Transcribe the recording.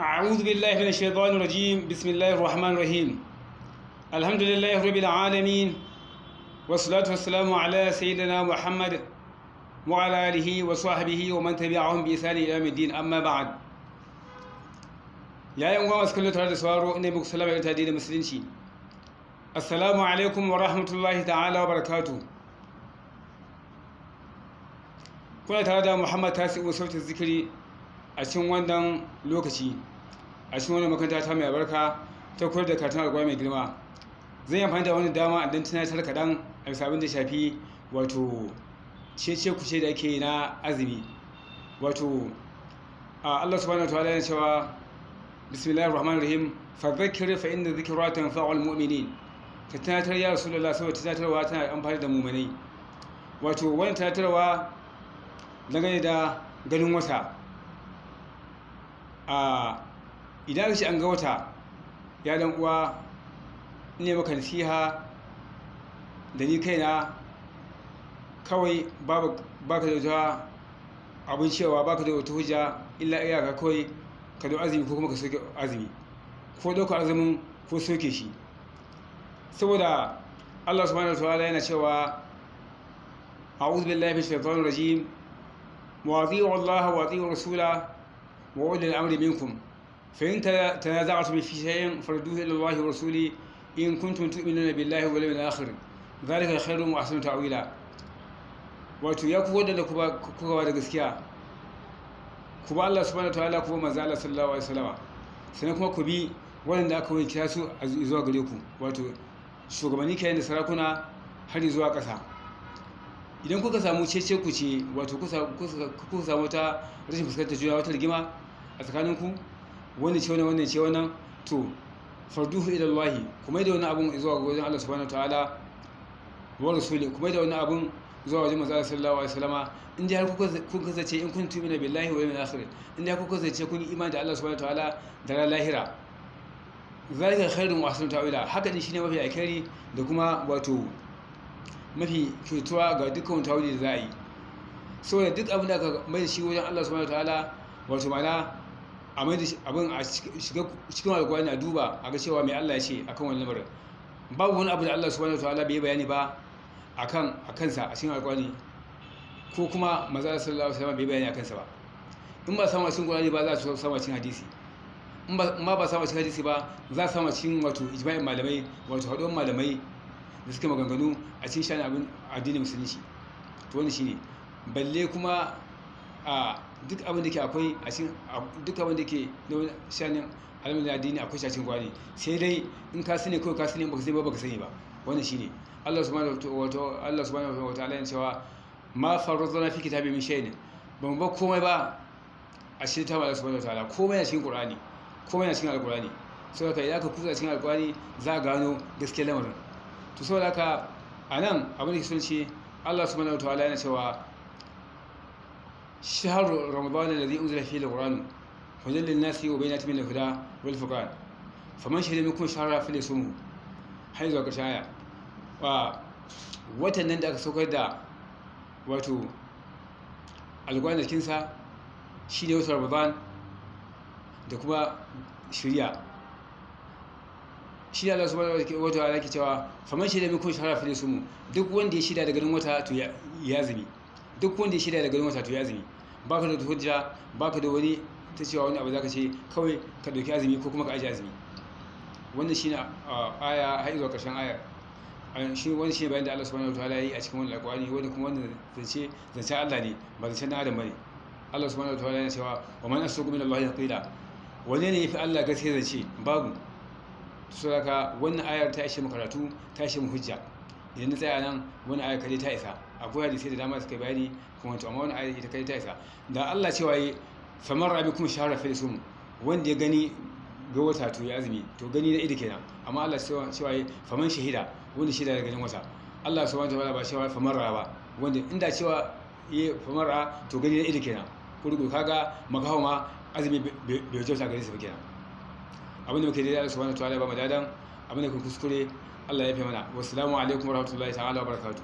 أعوذ بالله من الشيطان الرجيم بسم الله الرحمن الرحيم الحمد لله رب العالمين والصلاة والسلام على سيدنا محمد وعلى آله وصحبه ومن تبعهم بإحسان إلى يوم الدين أما بعد يا أيها الناس كلوا ترى سوارو إني بك سلام على تدين المسلمين السلام عليكم ورحمة الله تعالى وبركاته kuna tare da Muhammad Tasi'u sautin zikiri a cikin wannan lokaci a cikin wannan makaranta ta mai albarka ta koyar da karatun alƙur'ani mai girma. Zan yi amfani da wani dama don tunatar kaɗan a bisa abin da shafi wato cece kuce da ake na azumi. Wato Allah subhanahu wa ta'ala yana cewa bismillahir rahmanir rahim fadhakkir fa inna dhikra tanfa'ul mu'minin. Ka tunatar ya Rasulullah saboda tunatarwa tana amfani da mu'minai. Wato wannan tunatarwa dangane da ganin wata idan aka ce an ga wata ya dan uwa ne maka nasiha da ni kaina kawai baka da wata abin cewa baka da wata hujja illa iyaka kawai ka do azumi ko kuma ka soke azumi ko ɗaukar azumin ko soke shi, saboda Allah subhanahu wa ta'ala yana cewa a'udhu billahi minash shaitanir rajim وأطيعوا الله وأطيعوا الرسول وأولي الأمر منكم فإن تنازعتم في شيء فردوه إلى الله ورسوله إن كنتم تؤمنون بالله واليوم الآخر ذلك خير وأحسن تأويلا. wato ya ku wadanda kuka ba da gaskiya ku ba Allah subhanahu wataala ku ba manzo Allah sallallahu alaihi wasallam sannan kuma ku bi wadanda aka yi kira su zuwa gare ku, wato shugabanni kayan da sarakuna har zuwa ƙasa. Idan kuka samu cece ku ce, wato kuka samu wata rashin fuskantar juna, wata rigima a tsakaninku, wannan ce wannan ce wannan, to farduhu ila Allah, kuma da wani abun zuwa wajen Allah subhanahu wataala wa rasuli, kuma da wani abun zuwa wajen manzo sallallahu alaihi wasallama. In dai har kuka kasance in kuntum tu'minu billahi wal yawmil akhir, in dai kuka kasance kun imani da Allah subhanahu wataala da ran lahira, zalika khairun wa ahsanu ta'wila, haka din shine mafi alkhairi da kuma wato mafi kyautuwa ga dukkan tawili da za a yi. Saboda duk abin da aka mai da shi wajen Allah subhanahu wataala, wato ma'ana a mai da abin a shiga cikin alƙur'ani a duba a ga cewa mai Allah ya ce akan wannan lamarin. Babu wani abu da Allah subhanahu wataala bai bayani ba a kansa a cikin alƙur'ani, ko kuma manzo sallallahu alaihi wasallam bai bayani a kansa ba. In ba samu a cikin Qur'ani ba, za su samu a cikin hadisi. In ba samu a cikin hadisi ba, za su samu a cikin wato ijma'in malamai, wato haɗuwar malamai da suke maganganu a cikin shani abin addinin musulunci. To wannan shine, balle kuma a duk abin da ke akwai a cikin duk abin da ke na shanin alamin addini akwai shi a cikin Qur'ani, sai dai in ka sani ko ka sani, baka sani ba baka sani ba. Wannan shine Allah subhanahu wa ta'ala yana cewa ma farradna fi kitabi min shay'in, ban ba komai ba a cikin tabbata Allah subhanahu wa ta'ala, komai yana cikin Qur'ani, komai yana cikin Al-Qur'ani. Saboda idan ka kusa cikin Al-Qur'ani za a gano gaskiyar lamarin. To saboda haka a nan abin da ke sun ce Allah subhanahu wa ta'ala yana cewa shahru ramadan alladhi unzila fihi al-qur'an hudan lin-nasi wa bayyinatin min al-huda wal furqan faman shahida minkum shahra falyasumhu, har zuwa ƙarshen aya. Watan nan da aka saukar da wato alƙur'ani cikin sa shine watan ramadan da kuma shari'a. Shi Allah subhanahu wa ta'ala yake cewa faman shida minkum shahra falyasumhu, duk wanda ya shida da ganin wata to ya azumi, duk wanda ya shida da ganin wata to ya azumi. Baka da hujja, baka da wani ta cewa wani abu zaka ce kawai ka dauki azumi ko kuma ka aje azumi. Wannan shine aya har zuwa ƙarshen ayar. Shi wani shine bayan da Allah subhanahu wa ta'ala yayi a cikin wannan alƙur'ani, wanda kuma wannan zance Allah ne, ba zance na Adam bane. Allah subhanahu wa ta'ala yana cewa wa man asdaqu min Allah qila, wane ne yafi Allah gaskiya zance? Babu. Saboda wannan ayar ta ishe mu karatu, ta ishe mu hujja. Idan na tsaya nan, wannan ayar kadai ta isa. Akwai hadisi da dama suka bayani kuma to, amma wannan ayar ita kadai ta isa. Da Allah cewa yi famar rabi kuma shahara falyasum, wanda ya gani ga wata to ya azumi, to gani na ido kenan. Amma Allah cewa yi faman shahida, wanda shida da ganin wata. Allah subhanahu wa ta'ala ba cewa famar ba, wanda inda cewa yi famar to gani na ido kenan. Kurgu kaga makaho ma azumi bai wajauta gare su ba kenan. Abin da muke daidai Allah subhanahu wa ta'ala ba mu dadan, abin da kun kuskure Allah ya fi mana. Wassalamu alaikum warahmatullahi ta'ala wabarakatuh.